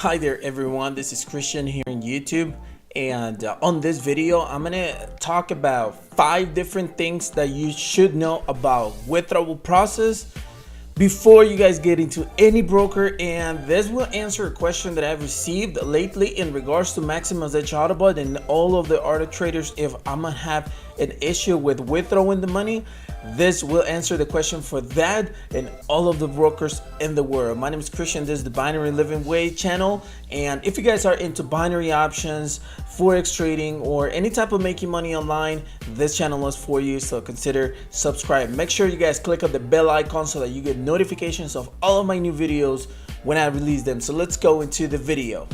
Hi there everyone, this is Christian here on YouTube, and on this video I'm gonna talk about 5 different things that you should know about withdrawal process before you guys get into any broker. And this will answer a question that I've received lately in regards to Maximus Edge Autobot and all of the other traders. If I'm gonna have an issue with withdrawing the money, this will answer the question for that and all of the brokers in the world. My name is Christian. This is the Binary Living Way channel, and if you guys are into binary options, forex trading, or any type of making money online, this channel is for you. So consider subscribe. Make sure you guys click on the bell icon so that you get notifications of all of my new videos when I release them. So let's go into the video.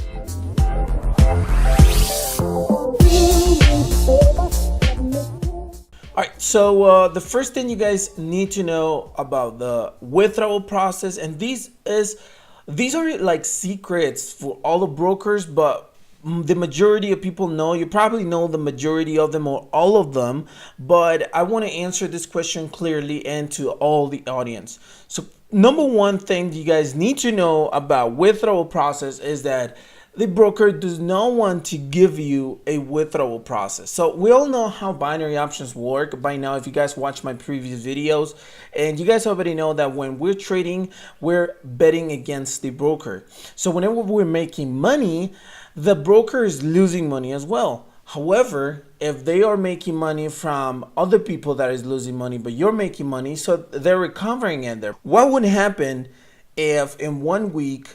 Alright, so the first thing you guys need to know about the withdrawal process, and these are like secrets for all the brokers, but the majority of people know. You probably know the majority of them or all of them, but I want to answer this question clearly and to all the audience. So number one thing you guys need to know about withdrawal process is that the broker does not want to give you a withdrawal process. So we all know how binary options work by now if you guys watch my previous videos, and you guys already know that when we're trading, we're betting against the broker. So whenever we're making money, the broker is losing money as well. However, if they are making money from other people that is losing money, but you're making money, so they're recovering in there. What would happen if in 1 week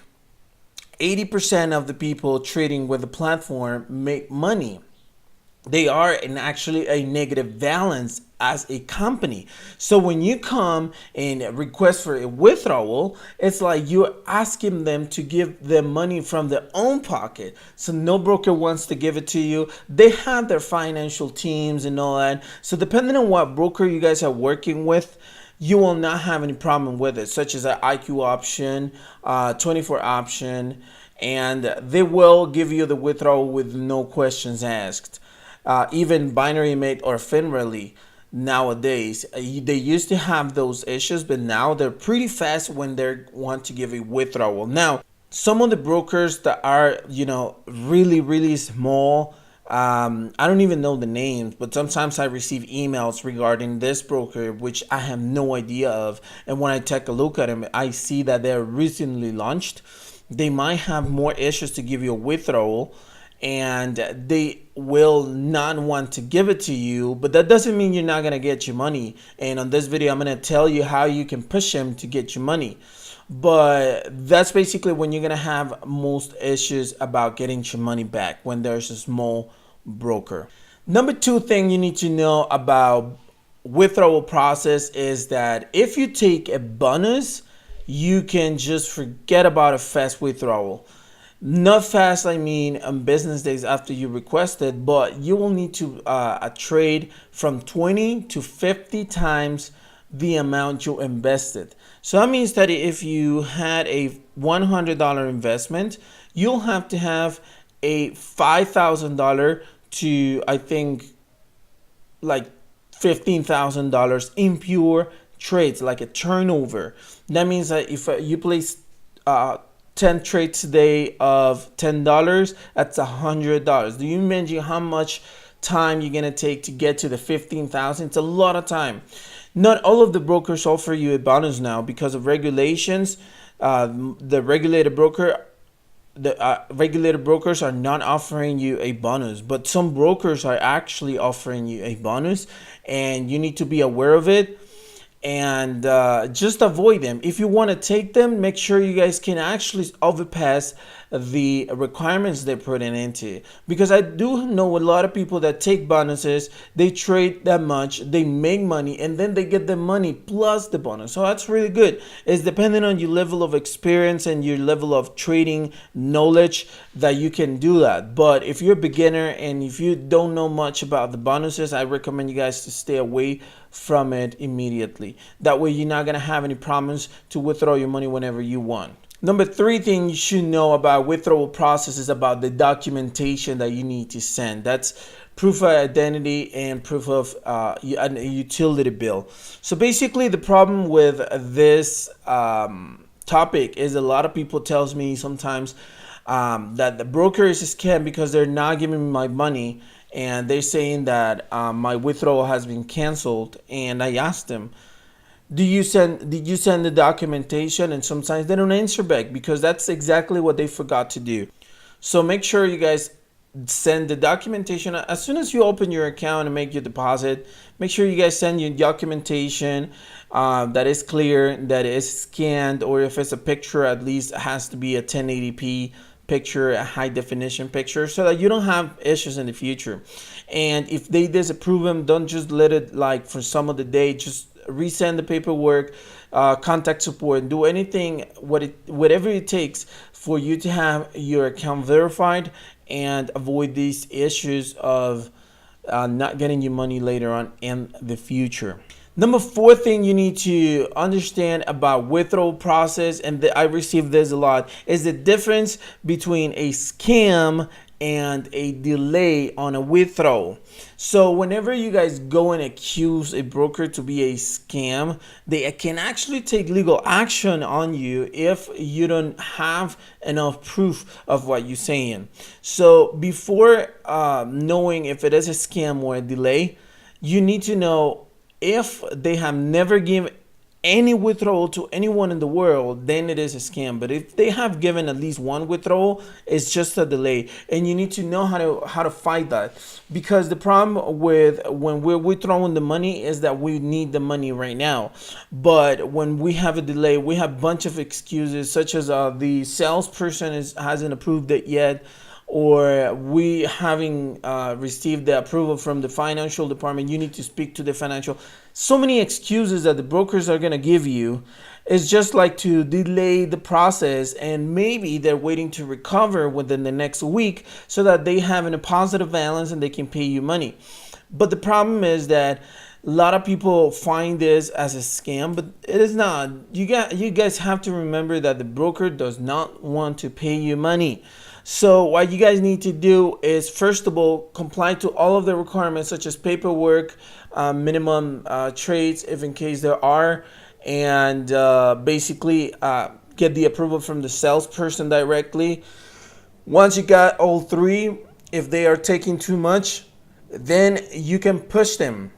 80% of the people trading with the platform make money? They are in actually a negative balance as a company. So when you come and request for a withdrawal, it's like you're asking them to give them money from their own pocket. So no broker wants to give it to you. They have their financial teams and all that. So depending on what broker you guys are working with, you will not have any problem with it, such as an IQ option, 24 option, and they will give you the withdrawal with no questions asked. Even Binary Mate or FinRally nowadays, they used to have those issues, but now they're pretty fast when they want to give a withdrawal. Now, some of the brokers that are, really small, I don't even know the names, but sometimes I receive emails regarding this broker which I have no idea of, and when I take a look at them, I see that they're recently launched. They might have more issues to give you a withdrawal, and they will not want to give it to you, but that doesn't mean you're not going to get your money. And on this video, I'm going to tell you how you can push them to get your money. But that's basically when you're going to have most issues about getting your money back, when there's a small broker. Number two thing you need to know about withdrawal process is that if you take a bonus, you can just forget about a fast withdrawal. Not fast, I mean on business days after you requested, but you will need to trade from 20 to 50 times the amount you invested. So that means that if you had a $100 investment, you'll have to have a $5,000 to, I think, like $15,000 in pure trades, like a turnover. That means that if you place 10 trades today of $10, that's $100. Do you imagine how much time you're gonna take to get to the 15,000? It's a lot of time. Not all of the brokers offer you a bonus now because of regulations. The regulated brokers are not offering you a bonus, but some brokers are actually offering you a bonus, and you need to be aware of it and just avoid them. If you want to take them, make sure you guys can actually overpass the requirements they're putting into, because I do know a lot of people that take bonuses, they trade that much, they make money, and then they get the money plus the bonus. So that's really good. It's depending on your level of experience and your level of trading knowledge that you can do that. But if you're a beginner and if you don't know much about the bonuses, I recommend you guys to stay away from it immediately. That way you're not going to have any problems to withdraw your money whenever you want. Number three thing you should know about withdrawal process is about the documentation that you need to send. That's proof of identity and proof of a utility bill. So basically the problem with this topic is a lot of people tells me sometimes that the broker is a scam because they're not giving me my money, and they're saying that my withdrawal has been canceled. And I asked them, did you send the documentation? And sometimes they don't answer back because that's exactly what they forgot to do. So make sure you guys send the documentation as soon as you open your account and make your deposit. Make sure you guys send your documentation that is clear, that is scanned, or if it's a picture, at least it has to be a 1080p picture, a high definition picture, so that you don't have issues in the future. And if they disapprove them, don't just let it like for some of the day. Just resend the paperwork, contact support, do anything, whatever it takes for you to have your account verified and avoid these issues of not getting your money later on in the future. Number 4 thing you need to understand about withdrawal process, and I receive this a lot, is the difference between a scam and a delay on a withdrawal. So whenever you guys go and accuse a broker to be a scam, they can actually take legal action on you if you don't have enough proof of what you're saying. So before knowing if it is a scam or a delay, you need to know if they have never given any withdrawal to anyone in the world, then it is a scam. But if they have given at least one withdrawal, it's just a delay, and you need to know how to fight that. Because the problem with when we're withdrawing the money is that we need the money right now. But when we have a delay, we have a bunch of excuses, such as the salesperson hasn't approved it yet, or we having received the approval from the financial department. You need to speak to the financial. So many excuses that the brokers are going to give you. It's just like to delay the process, and maybe they're waiting to recover within the next week so that they have a positive balance and they can pay you money. But the problem is that a lot of people find this as a scam, but it is not. You guys have to remember that the broker does not want to pay you money. So what you guys need to do is, first of all, comply to all of the requirements, such as paperwork, minimum trades, if in case there are, and basically get the approval from the salesperson directly. Once you got all 3, if they are taking too much, then you can push them.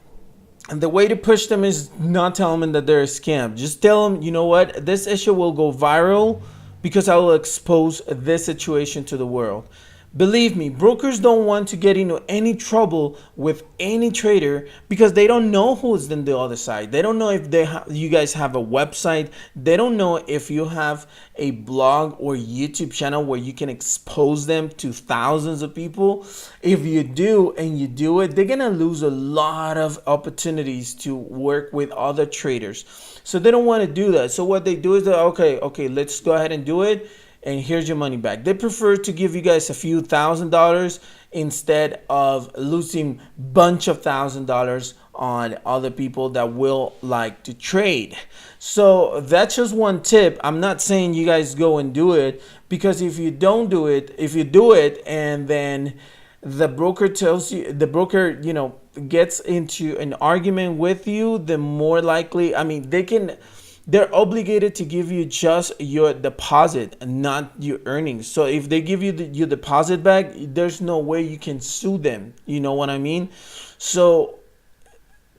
And the way to push them is not tell them that they're a scam. Just tell them, you know what, this issue will go viral because I will expose this situation to the world. Believe me, brokers don't want to get into any trouble with any trader because they don't know who's on the other side. They don't know if you guys have a website. They don't know if you have a blog or YouTube channel where you can expose them to thousands of people. If you do and you do it, they're gonna lose a lot of opportunities to work with other traders. So they don't want to do that. So what they do is that, okay, let's go ahead and do it, and here's your money back. They prefer to give you guys a few $1,000s instead of losing bunch of $1,000s on other people that will like to trade. So that's just one tip. I'm not saying you guys go and do it, because if you don't do it, if you do it and then the broker tells you, the broker, gets into an argument with you, the more likely, they're obligated to give you just your deposit and not your earnings. So if they give you your deposit back, there's no way you can sue them. You know what I mean? So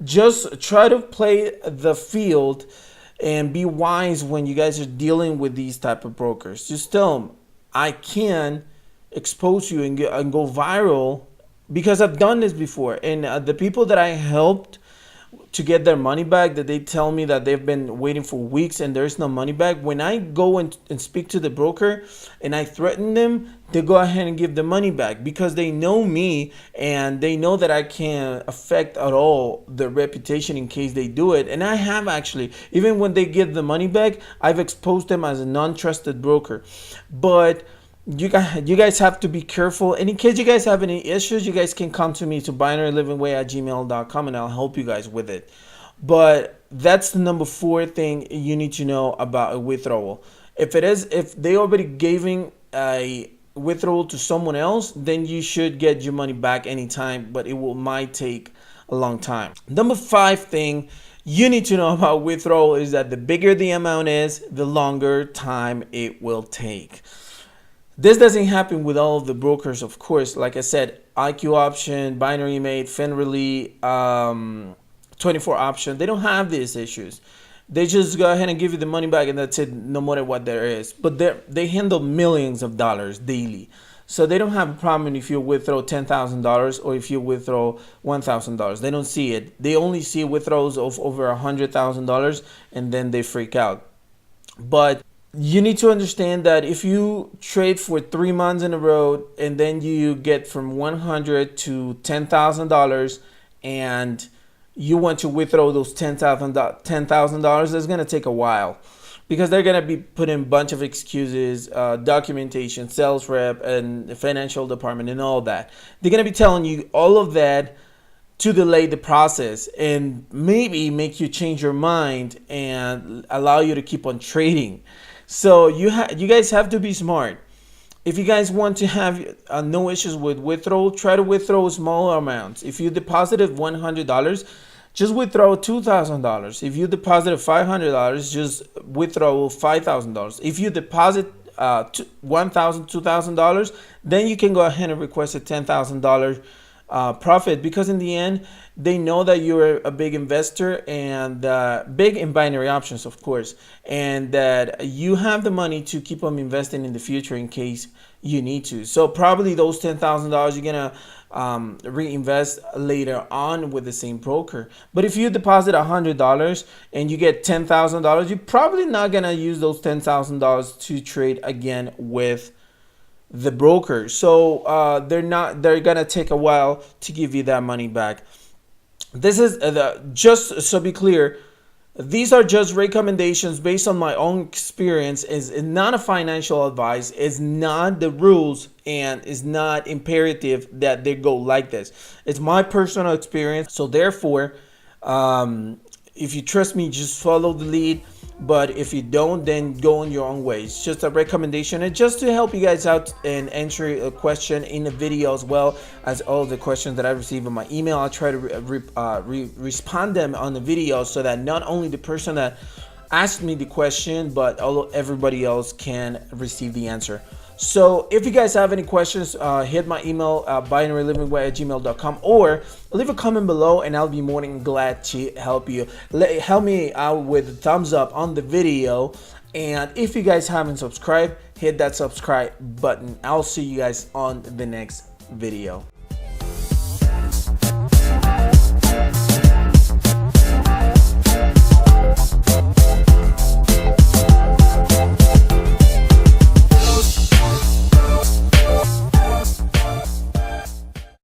just try to play the field and be wise when you guys are dealing with these type of brokers. Just tell them, I can expose you and go viral, because I've done this before. And the people that I helped to get their money back, that they tell me that they've been waiting for weeks and there's no money back, when I go and speak to the broker and I threaten them, they go ahead and give the money back, because they know me and they know that I can't affect at all their reputation in case they do it. And I have actually, even when they give the money back, I've exposed them as a non-trusted broker. But you guys have to be careful. And in case you guys have any issues, you guys can come to me to binarylivingway@gmail.com and I'll help you guys with it. But that's the number 4 thing you need to know about a withdrawal. If they already giving a withdrawal to someone else, then you should get your money back anytime, but it might take a long time. Number 5 thing you need to know about withdrawal is that the bigger the amount is, the longer time it will take. This doesn't happen with all of the brokers, of course. Like I said, IQ option, binary mate, Finrally, 24 option, they don't have these issues. They just go ahead and give you the money back, and that's it, no matter what there is. But they handle millions of dollars daily. So they don't have a problem if you withdraw $10,000 or if you withdraw $1,000. They don't see it. They only see withdrawals of over $100,000, and then they freak out. But you need to understand that if you trade for 3 months in a row and then you get from 100 to $10,000 and you want to withdraw those $10,000, it's going to take a while, because they're going to be putting a bunch of excuses, documentation, sales rep, and the financial department, and all that. They're going to be telling you all of that to delay the process and maybe make you change your mind and allow you to keep on trading. So you guys have to be smart. If you guys want to have no issues with withdrawal, try to withdraw small amounts. If you deposited $100, just withdraw $2,000. If you deposited $500, just withdraw $5,000. If you deposit $1,000, $2,000, then you can go ahead and request a $10,000 profit, because in the end they know that you're a big investor and big in binary options, of course, and that you have the money to keep on investing in the future in case you need to. So probably those $10,000 you're gonna reinvest later on with the same broker. But if you deposit $100 and you get $10,000, you're probably not gonna use those $10,000 to trade again with the broker. So they're gonna take a while to give you that money back. This is just so be clear, these are just recommendations based on my own experience. Is not a financial advice, is not the rules, and is not imperative that they go like this. It's my personal experience. So therefore, if you trust me, just follow the lead. But if you don't, then go on your own way. It's just a recommendation, and just to help you guys out and answer a question in the video, as well as all the questions that I receive in my email. I'll try to respond them on the video, so that not only the person that asked me the question, but everybody else can receive the answer. So if you guys have any questions, hit my email, binarylivingway@gmail.com, or leave a comment below, and I'll be more than glad to help you. Help me out with a thumbs up on the video, and if you guys haven't subscribed, hit that subscribe button. I'll see you guys on the next video.